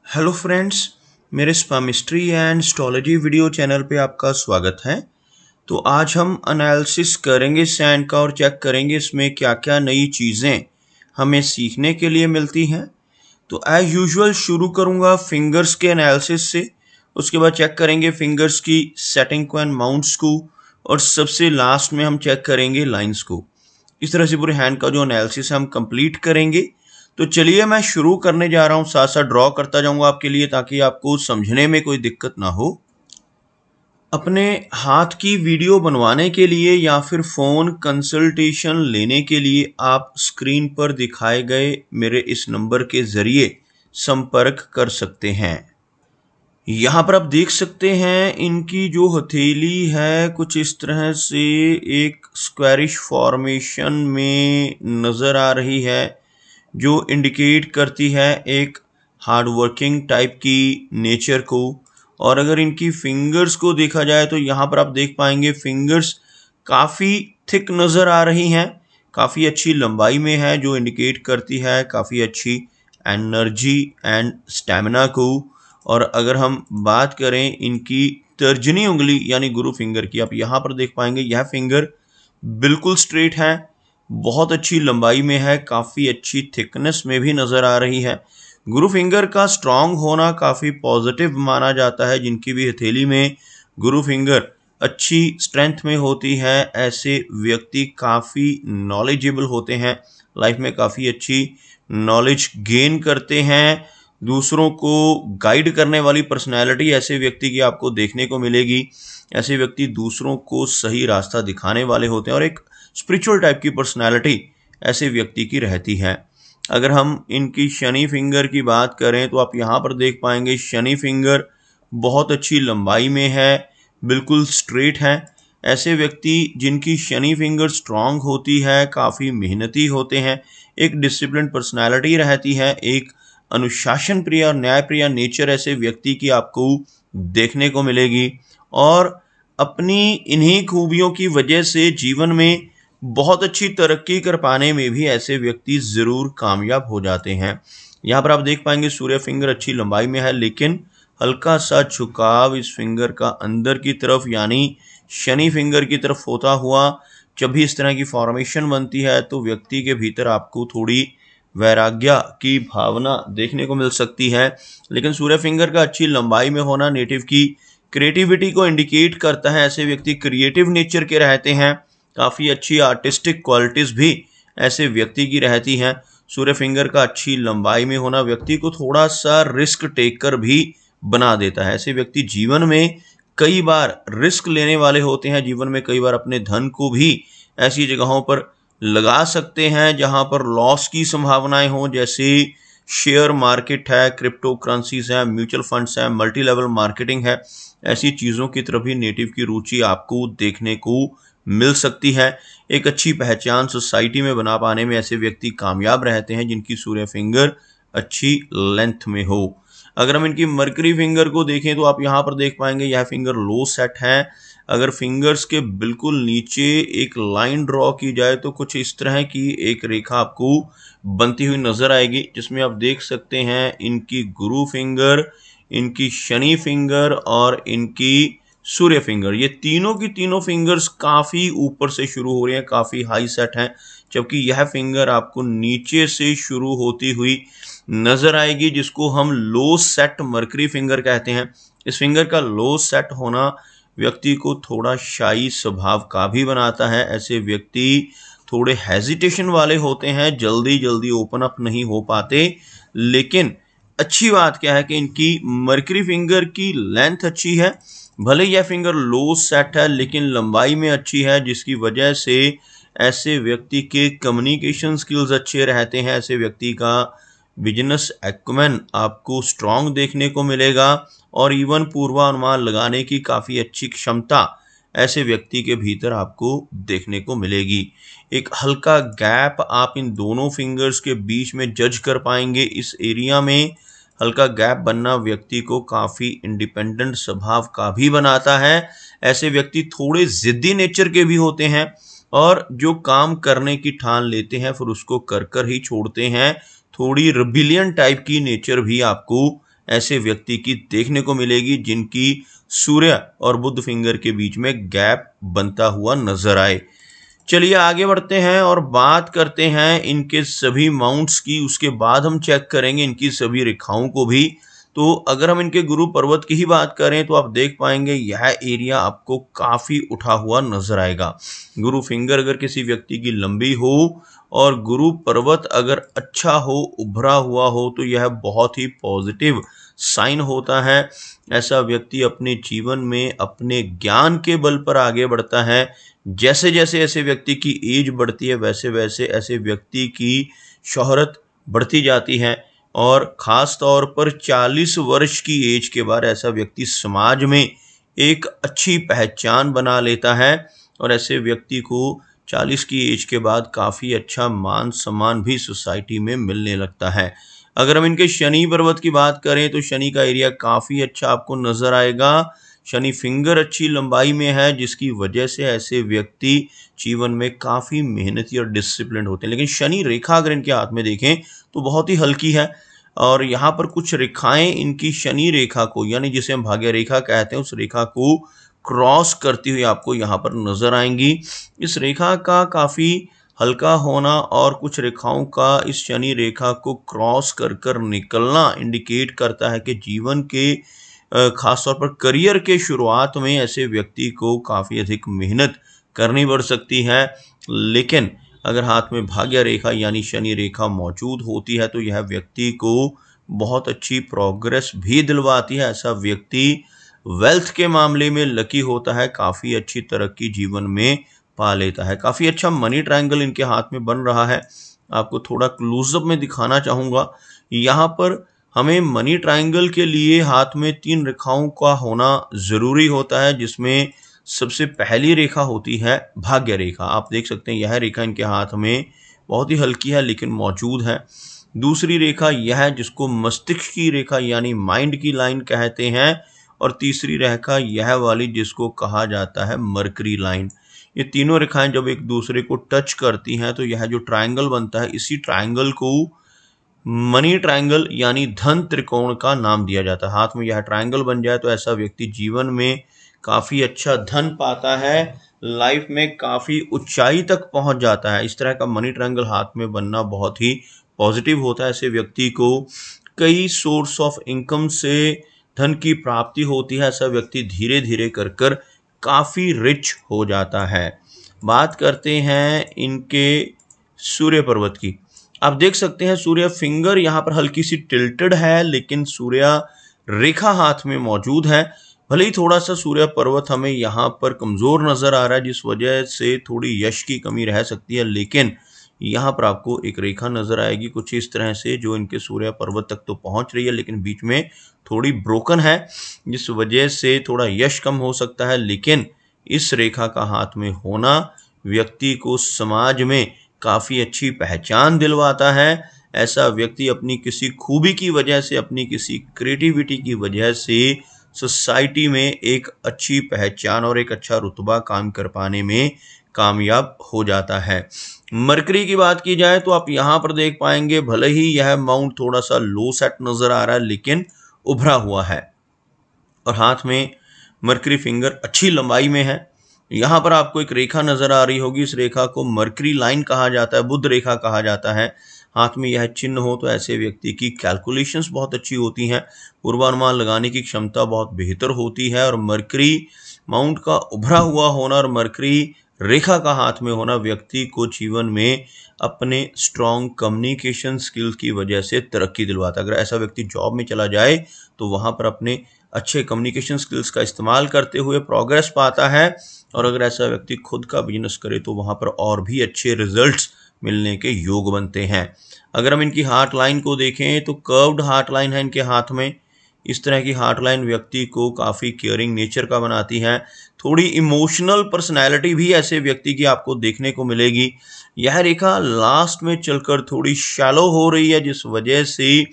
Hello friends, मेरे स्पामिस्ट्री and astrology video channel पे आपका स्वागत है। तो आज हम एनालिसिस करेंगे सैंड का और चेक करेंगे इसमें क्या क्या नई चीज़ें हमें सीखने के लिए मिलती हैं। तो एज यूजुअल शुरू करूँगा फिंगर्स के एनालिसिस से, उसके बाद चेक करेंगे फिंगर्स की सेटिंग को एंड माउंट्स को, और सबसे लास्ट में हम चेक करेंगे लाइंस को। इस तरह से पूरे हैंड का जो एनालिसिस है हम कंप्लीट करेंगे। तो चलिए मैं शुरू करने जा रहा हूँ, साथ साथ ड्रॉ करता जाऊंगा आपके लिए ताकि आपको समझने में कोई दिक्कत ना हो। अपने हाथ की वीडियो बनवाने के लिए या फिर फ़ोन कंसल्टेशन लेने के लिए आप स्क्रीन पर दिखाए गए मेरे इस नंबर के ज़रिए संपर्क कर सकते हैं। यहाँ पर आप देख सकते हैं इनकी जो हथेली है कुछ इस तरह से एक स्क्वायरिश फॉर्मेशन में नज़र आ रही है, जो इंडिकेट करती है एक हार्ड वर्किंग टाइप की नेचर को। और अगर इनकी फिंगर्स को देखा जाए तो यहाँ पर आप देख पाएंगे फिंगर्स काफ़ी थिक नज़र आ रही हैं, काफ़ी अच्छी लंबाई में है, जो इंडिकेट करती है काफ़ी अच्छी एनर्जी एंड स्टेमिना को। और अगर हम बात करें इनकी तर्जनी उंगली यानी गुरु फिंगर की, आप यहाँ पर देख पाएंगे यह फिंगर बिल्कुल स्ट्रेट है, बहुत अच्छी लंबाई में है, काफ़ी अच्छी थिकनेस में भी नज़र आ रही है। गुरु फिंगर का स्ट्रॉन्ग होना काफ़ी पॉजिटिव माना जाता है। जिनकी भी हथेली में गुरु फिंगर अच्छी स्ट्रेंथ में होती है, ऐसे व्यक्ति काफ़ी नॉलेजेबल होते हैं, लाइफ में काफ़ी अच्छी नॉलेज गेन करते हैं, दूसरों को गाइड करने वाली पर्सनैलिटी ऐसे व्यक्ति की आपको देखने को मिलेगी। ऐसे व्यक्ति दूसरों को सही रास्ता दिखाने वाले होते हैं और एक स्पिरिचुअल टाइप की पर्सनैलिटी ऐसे व्यक्ति की रहती है। अगर हम इनकी शनि फिंगर की बात करें तो आप यहाँ पर देख पाएंगे शनि फिंगर बहुत अच्छी लंबाई में है, बिल्कुल स्ट्रेट है। ऐसे व्यक्ति जिनकी शनि फिंगर स्ट्रांग होती है काफ़ी मेहनती होते हैं, एक डिसिप्लिन पर्सनैलिटी रहती है, एक अनुशासन प्रिय और न्याय प्रिय नेचर ऐसे व्यक्ति की आपको देखने को मिलेगी। और अपनी इन्हीं खूबियों की वजह से जीवन में बहुत अच्छी तरक्की कर पाने में भी ऐसे व्यक्ति ज़रूर कामयाब हो जाते हैं। यहाँ पर आप देख पाएंगे सूर्य फिंगर अच्छी लंबाई में है, लेकिन हल्का सा झुकाव इस फिंगर का अंदर की तरफ यानी शनि फिंगर की तरफ होता हुआ जब भी इस तरह की फॉर्मेशन बनती है तो व्यक्ति के भीतर आपको थोड़ी वैराग्य की भावना देखने को मिल सकती है। लेकिन सूर्य फिंगर का अच्छी लंबाई में होना नेटिव की क्रिएटिविटी को इंडिकेट करता है। ऐसे व्यक्ति क्रिएटिव नेचर के रहते हैं, काफ़ी अच्छी आर्टिस्टिक क्वालिटीज़ भी ऐसे व्यक्ति की रहती हैं। सूर्य फिंगर का अच्छी लंबाई में होना व्यक्ति को थोड़ा सा रिस्क टेकर भी बना देता है। ऐसे व्यक्ति जीवन में कई बार रिस्क लेने वाले होते हैं, जीवन में कई बार अपने धन को भी ऐसी जगहों पर लगा सकते हैं जहां पर लॉस की संभावनाएं हों, जैसे शेयर मार्केट है, क्रिप्टो करेंसीज है, म्यूचुअल फंड्स है, मल्टी लेवल मार्केटिंग है। ऐसी चीज़ों की तरफ भी नेटिव की रुचि आपको देखने को मिल सकती है। एक अच्छी पहचान सोसाइटी में बना पाने में ऐसे व्यक्ति कामयाब रहते हैं जिनकी सूर्य फिंगर अच्छी लेंथ में हो। अगर हम इनकी मरकरी फिंगर को देखें तो आप यहाँ पर देख पाएंगे यह फिंगर लो सेट है। अगर फिंगर्स के बिल्कुल नीचे एक लाइन ड्रॉ की जाए तो कुछ इस तरह की एक रेखा आपको बनती हुई नजर आएगी, जिसमें आप देख सकते हैं इनकी गुरु फिंगर, इनकी शनि फिंगर और इनकी सूर्य फिंगर, ये तीनों की तीनों फिंगर्स काफ़ी ऊपर से शुरू हो रही हैं, काफ़ी हाई सेट हैं, जबकि यह फिंगर आपको नीचे से शुरू होती हुई नज़र आएगी, जिसको हम लो सेट मरकरी फिंगर कहते हैं। इस फिंगर का लो सेट होना व्यक्ति को थोड़ा शाई स्वभाव का भी बनाता है। ऐसे व्यक्ति थोड़े हेजिटेशन वाले होते हैं, जल्दी जल्दी ओपन अप नहीं हो पाते। लेकिन अच्छी बात क्या है कि इनकी मरकरी फिंगर की लेंथ अच्छी है, भले यह फिंगर लो सेट है लेकिन लंबाई में अच्छी है, जिसकी वजह से ऐसे व्यक्ति के कम्युनिकेशन स्किल्स अच्छे रहते हैं। ऐसे व्यक्ति का बिजनेस एक्युमेन आपको स्ट्रांग देखने को मिलेगा और इवन पूर्वानुमान लगाने की काफ़ी अच्छी क्षमता ऐसे व्यक्ति के भीतर आपको देखने को मिलेगी। एक हल्का गैप आप इन दोनों फिंगर्स के बीच में जज कर पाएंगे। इस एरिया में हल्का गैप बनना व्यक्ति को काफ़ी इंडिपेंडेंट स्वभाव का भी बनाता है। ऐसे व्यक्ति थोड़े ज़िद्दी नेचर के भी होते हैं और जो काम करने की ठान लेते हैं फिर उसको कर कर ही छोड़ते हैं। थोड़ी रिबिलियन टाइप की नेचर भी आपको ऐसे व्यक्ति की देखने को मिलेगी जिनकी सूर्य और बुध फिंगर के बीच में गैप बनता हुआ नजर आए। चलिए आगे बढ़ते हैं और बात करते हैं इनके सभी माउंट्स की। उसके बाद हम चेक करेंगे इनकी सभी रेखाओं को भी। तो अगर हम इनके गुरु पर्वत की ही बात करें तो आप देख पाएंगे यह एरिया आपको काफी उठा हुआ नजर आएगा। गुरु फिंगर अगर किसी व्यक्ति की लंबी हो और गुरु पर्वत अगर अच्छा हो, उभरा हुआ हो, तो यह बहुत ही पॉजिटिव साइन होता है। ऐसा व्यक्ति अपने जीवन में अपने ज्ञान के बल पर आगे बढ़ता है। जैसे जैसे ऐसे व्यक्ति की एज बढ़ती है वैसे वैसे ऐसे व्यक्ति की शोहरत बढ़ती जाती है और ख़ास तौर पर 40 वर्ष की एज के बाद ऐसा व्यक्ति समाज में एक अच्छी पहचान बना लेता है और ऐसे व्यक्ति को 40 की एज के बाद काफ़ी अच्छा मान सम्मान भी सोसाइटी में मिलने लगता है। अगर हम इनके शनि पर्वत की बात करें तो शनि का एरिया काफ़ी अच्छा आपको नज़र आएगा। शनि फिंगर अच्छी लंबाई में है जिसकी वजह से ऐसे व्यक्ति जीवन में काफ़ी मेहनती और डिसिप्लिन होते हैं। लेकिन शनि रेखा अगर इनके हाथ में देखें तो बहुत ही हल्की है और यहाँ पर कुछ रेखाएं इनकी शनि रेखा को, यानी जिसे हम भाग्य रेखा कहते हैं, उस रेखा को क्रॉस करती हुई आपको यहाँ पर नजर आएंगी। इस रेखा का काफ़ी हल्का होना और कुछ रेखाओं का इस शनि रेखा को क्रॉस कर कर निकलना इंडिकेट करता है कि जीवन के खास तौर पर करियर के शुरुआत में ऐसे व्यक्ति को काफ़ी अधिक मेहनत करनी पड़ सकती है। लेकिन अगर हाथ में भाग्य रेखा यानी शनि रेखा मौजूद होती है तो यह व्यक्ति को बहुत अच्छी प्रोग्रेस भी दिलवाती है। ऐसा व्यक्ति वेल्थ के मामले में लकी होता है, काफ़ी अच्छी तरक्की जीवन में पा लेता है। काफ़ी अच्छा मनी ट्रायंगल इनके हाथ में बन रहा है। आपको थोड़ा क्लोजअप में दिखाना चाहूँगा। यहाँ पर हमें मनी ट्रायंगल के लिए हाथ में 3 रेखाओं का होना ज़रूरी होता है, जिसमें सबसे पहली रेखा होती है भाग्य रेखा। आप देख सकते हैं यह रेखा इनके हाथ में बहुत ही हल्की है लेकिन मौजूद है। दूसरी रेखा यह है जिसको मस्तिष्क की रेखा यानी माइंड की लाइन कहते हैं और तीसरी रेखा यह वाली जिसको कहा जाता है मरकरी लाइन। ये तीनों रेखाएं जब एक दूसरे को टच करती हैं तो यह जो ट्रायंगल बनता है, इसी ट्रायंगल को मनी ट्रायंगल यानी धन त्रिकोण का नाम दिया जाता है। हाथ में यह ट्रायंगल बन जाए तो ऐसा व्यक्ति जीवन में काफ़ी अच्छा धन पाता है, लाइफ में काफ़ी ऊंचाई तक पहुंच जाता है। इस तरह का मनी ट्रायंगल हाथ में बनना बहुत ही पॉजिटिव होता है। ऐसे व्यक्ति को कई सोर्स ऑफ इनकम से धन की प्राप्ति होती है। ऐसा व्यक्ति धीरे धीरे कर कर काफ़ी रिच हो जाता है। बात करते हैं इनके सूर्य पर्वत की। आप देख सकते हैं सूर्य फिंगर यहाँ पर हल्की सी टिल्टेड है लेकिन सूर्य रेखा हाथ में मौजूद है। भले ही थोड़ा सा सूर्य पर्वत हमें यहाँ पर कमज़ोर नज़र आ रहा है जिस वजह से थोड़ी यश की कमी रह सकती है, लेकिन यहाँ पर आपको एक रेखा नज़र आएगी कुछ इस तरह से जो इनके सूर्य पर्वत तक तो पहुँच रही है लेकिन बीच में थोड़ी ब्रोकन है जिस वजह से थोड़ा यश कम हो सकता है। लेकिन इस रेखा का हाथ में होना व्यक्ति को समाज में काफ़ी अच्छी पहचान दिलवाता है। ऐसा व्यक्ति अपनी किसी खूबी की वजह से, अपनी किसी क्रिएटिविटी की वजह से सोसाइटी में एक अच्छी पहचान और एक अच्छा रुतबा काम कर पाने में कामयाब हो जाता है। मरकरी की बात की जाए तो आप यहाँ पर देख पाएंगे भले ही यह माउंट थोड़ा सा लो सेट नज़र आ रहा है लेकिन उभरा हुआ है और हाथ में मरकरी फिंगर अच्छी लंबाई में है। यहाँ पर आपको एक रेखा नजर आ रही होगी, इस रेखा को मरकरी लाइन कहा जाता है, बुध रेखा कहा जाता है। हाथ में यह चिन्ह हो तो ऐसे व्यक्ति की कैलकुलेशंस बहुत अच्छी होती हैं, पूर्वानुमान लगाने की क्षमता बहुत बेहतर होती है और मरकरी माउंट का उभरा हुआ होना और मरकरी रेखा का हाथ में होना व्यक्ति को जीवन में अपने स्ट्रॉन्ग कम्युनिकेशन स्किल्स की वजह से तरक्की दिलवाता है। अगर ऐसा व्यक्ति जॉब में चला जाए तो वहाँ पर अपने अच्छे कम्युनिकेशन स्किल्स का इस्तेमाल करते हुए प्रोग्रेस पाता है और अगर ऐसा व्यक्ति खुद का बिजनेस करे तो वहाँ पर और भी अच्छे रिजल्ट्स मिलने के योग बनते हैं। अगर हम इनकी हार्ट लाइन को देखें तो कर्व्ड हार्ट लाइन है इनके हाथ में। इस तरह की हार्ट लाइन व्यक्ति को काफ़ी केयरिंग नेचर का बनाती है। थोड़ी इमोशनल पर्सनैलिटी भी ऐसे व्यक्ति की आपको देखने को मिलेगी। यह रेखा लास्ट में चलकर थोड़ी शैलो हो रही है जिस वजह से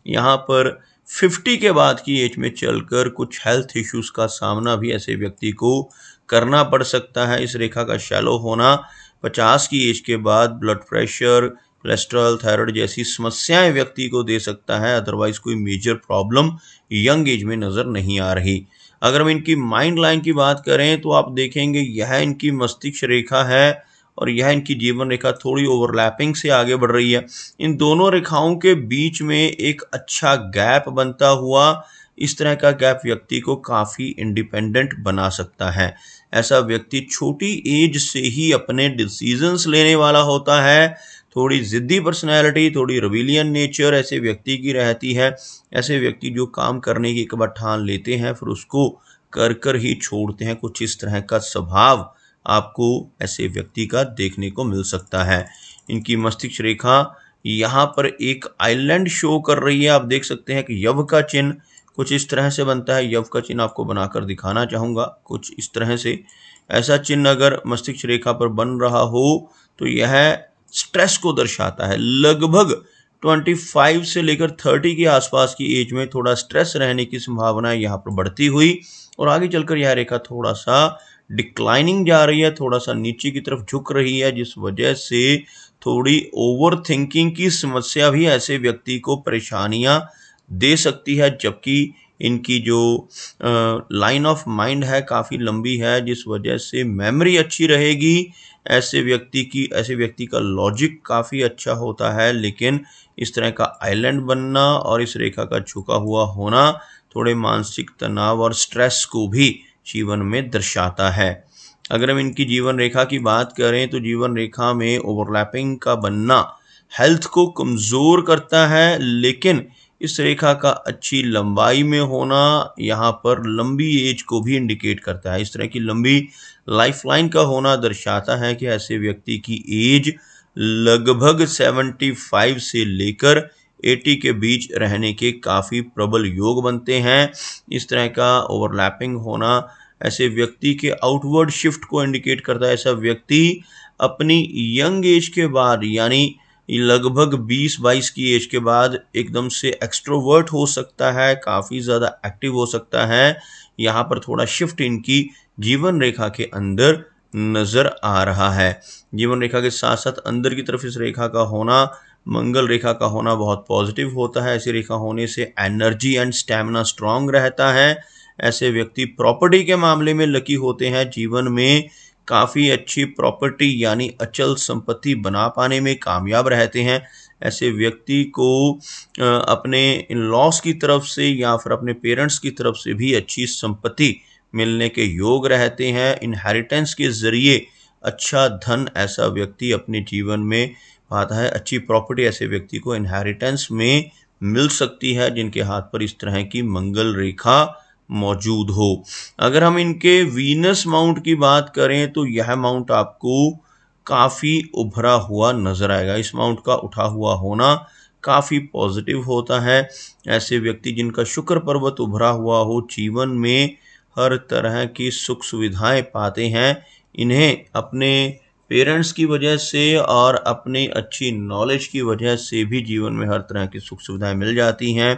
यहाँ पर 50 के बाद की एज में चलकर कुछ हेल्थ इश्यूज का सामना भी ऐसे व्यक्ति को करना पड़ सकता है। इस रेखा का शैलो होना 50 की एज के बाद ब्लड प्रेशर, कोलेस्ट्रॉल, थायराइड जैसी समस्याएं व्यक्ति को दे सकता है। अदरवाइज कोई मेजर प्रॉब्लम यंग एज में नजर नहीं आ रही। अगर हम इनकी माइंड लाइन की बात करें तो आप देखेंगे यह इनकी मस्तिष्क रेखा है और यह इनकी जीवन रेखा थोड़ी ओवरलैपिंग से आगे बढ़ रही है। इन दोनों रेखाओं के बीच में एक अच्छा गैप बनता हुआ, इस तरह का गैप व्यक्ति को काफ़ी इंडिपेंडेंट बना सकता है। ऐसा व्यक्ति छोटी एज से ही अपने डिसीजंस लेने वाला होता है। थोड़ी ज़िद्दी पर्सनैलिटी, थोड़ी रिबेलियन नेचर ऐसे व्यक्ति की रहती है। ऐसे व्यक्ति जो काम करने की एक बार ठान लेते हैं फिर उसको कर कर ही छोड़ते हैं। कुछ इस तरह का स्वभाव आपको ऐसे व्यक्ति का देखने को मिल सकता है। इनकी मस्तिष्क रेखा यहाँ पर एक आइलैंड शो कर रही है। आप देख सकते हैं कि यव का चिन्ह कुछ इस तरह से बनता है। यव का चिन्ह आपको बनाकर दिखाना चाहूँगा कुछ इस तरह से। ऐसा चिन्ह अगर मस्तिष्क रेखा पर बन रहा हो तो यह स्ट्रेस को दर्शाता है। लगभग 25 से लेकर 30 के आसपास की एज में थोड़ा स्ट्रेस रहने की संभावना यहाँ पर बढ़ती हुई और आगे चलकर यह रेखा थोड़ा सा डिक्लाइनिंग जा रही है, थोड़ा सा नीचे की तरफ झुक रही है, जिस वजह से थोड़ी ओवर थिंकिंग की समस्या भी ऐसे व्यक्ति को परेशानियां दे सकती है। जबकि इनकी जो लाइन ऑफ माइंड है काफ़ी लंबी है, जिस वजह से मेमोरी अच्छी रहेगी। ऐसे व्यक्ति का लॉजिक काफ़ी अच्छा होता है, लेकिन इस तरह का आइलैंड बनना और इस रेखा का झुका हुआ होना थोड़े मानसिक तनाव और स्ट्रेस को भी जीवन में दर्शाता है। अगर हम इनकी जीवन रेखा की बात करें तो जीवन रेखा में ओवरलैपिंग का बनना हेल्थ को कमज़ोर करता है, लेकिन इस रेखा का अच्छी लंबाई में होना यहाँ पर लंबी एज को भी इंडिकेट करता है। इस तरह की लंबी लाइफलाइन का होना दर्शाता है कि ऐसे व्यक्ति की एज लगभग 75 से लेकर 80 के बीच रहने के काफ़ी प्रबल योग बनते हैं। इस तरह का ओवरलैपिंग होना ऐसे व्यक्ति के आउटवर्ड शिफ्ट को इंडिकेट करता है। ऐसा व्यक्ति अपनी यंग एज के बाद यानी लगभग 20-22 की एज के बाद एकदम से एक्सट्रोवर्ट हो सकता है, काफ़ी ज़्यादा एक्टिव हो सकता है। यहाँ पर थोड़ा शिफ्ट इनकी जीवन रेखा के अंदर नज़र आ रहा है। जीवन रेखा के साथ साथ अंदर की तरफ इस रेखा का होना, मंगल रेखा का होना बहुत पॉजिटिव होता है। ऐसी रेखा होने से एनर्जी एंड स्टैमिना स्ट्रांग रहता है। ऐसे व्यक्ति प्रॉपर्टी के मामले में लकी होते हैं। जीवन में काफ़ी अच्छी प्रॉपर्टी यानी अचल संपत्ति बना पाने में कामयाब रहते हैं। ऐसे व्यक्ति को अपने इन लॉस की तरफ से या फिर अपने पेरेंट्स की तरफ से भी अच्छी संपत्ति मिलने के योग रहते हैं। इनहेरिटेंस के ज़रिए अच्छा धन ऐसा व्यक्ति अपने जीवन में पाता है। अच्छी प्रॉपर्टी ऐसे व्यक्ति को इनहेरिटेंस में मिल सकती है जिनके हाथ पर इस तरह की मंगल रेखा मौजूद हो। अगर हम इनके वीनस माउंट की बात करें तो यह माउंट आपको काफ़ी उभरा हुआ नजर आएगा। इस माउंट का उठा हुआ होना काफ़ी पॉजिटिव होता है। ऐसे व्यक्ति जिनका शुक्र पर्वत उभरा हुआ हो जीवन में हर तरह की सुख सुविधाएं पाते हैं। इन्हें अपने पेरेंट्स की वजह से और अपनी अच्छी नॉलेज की वजह से भी जीवन में हर तरह की सुख सुविधाएं मिल जाती हैं।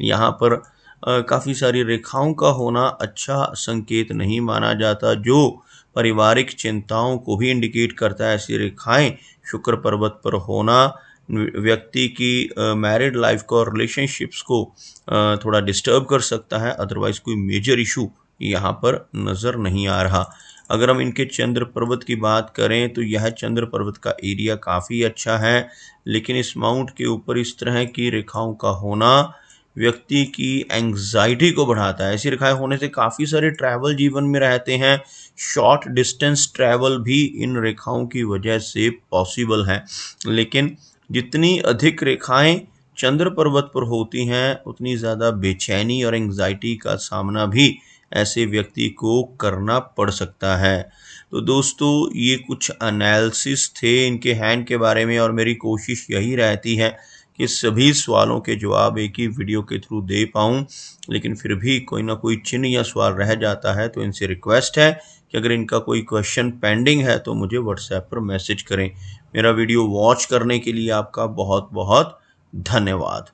यहाँ पर काफ़ी सारी रेखाओं का होना अच्छा संकेत नहीं माना जाता, जो पारिवारिक चिंताओं को भी इंडिकेट करता है। ऐसी रेखाएं शुक्र पर्वत पर होना व्यक्ति की मैरिड लाइफ को और रिलेशनशिप्स को थोड़ा डिस्टर्ब कर सकता है। अदरवाइज कोई मेजर इशू यहाँ पर नज़र नहीं आ रहा। अगर हम इनके चंद्र पर्वत की बात करें तो यह चंद्र पर्वत का एरिया काफ़ी अच्छा है, लेकिन इस माउंट के ऊपर इस तरह की रेखाओं का होना व्यक्ति की एंग्जाइटी को बढ़ाता है। ऐसी रेखाएं होने से काफ़ी सारे ट्रैवल जीवन में रहते हैं। शॉर्ट डिस्टेंस ट्रैवल भी इन रेखाओं की वजह से पॉसिबल है, लेकिन जितनी अधिक रेखाएं चंद्र पर्वत पर होती हैं उतनी ज़्यादा बेचैनी और एंग्जाइटी का सामना भी ऐसे व्यक्ति को करना पड़ सकता है। तो दोस्तों ये कुछ एनालिसिस थे इनके हैंड के बारे में, और मेरी कोशिश यही रहती है कि सभी सवालों के जवाब एक ही वीडियो के थ्रू दे पाऊँ, लेकिन फिर भी कोई ना कोई चिन्ह या सवाल रह जाता है। तो इनसे रिक्वेस्ट है कि अगर इनका कोई क्वेश्चन पेंडिंग है तो मुझे व्हाट्सएप पर मैसेज करें। मेरा वीडियो वॉच करने के लिए आपका बहुत बहुत धन्यवाद।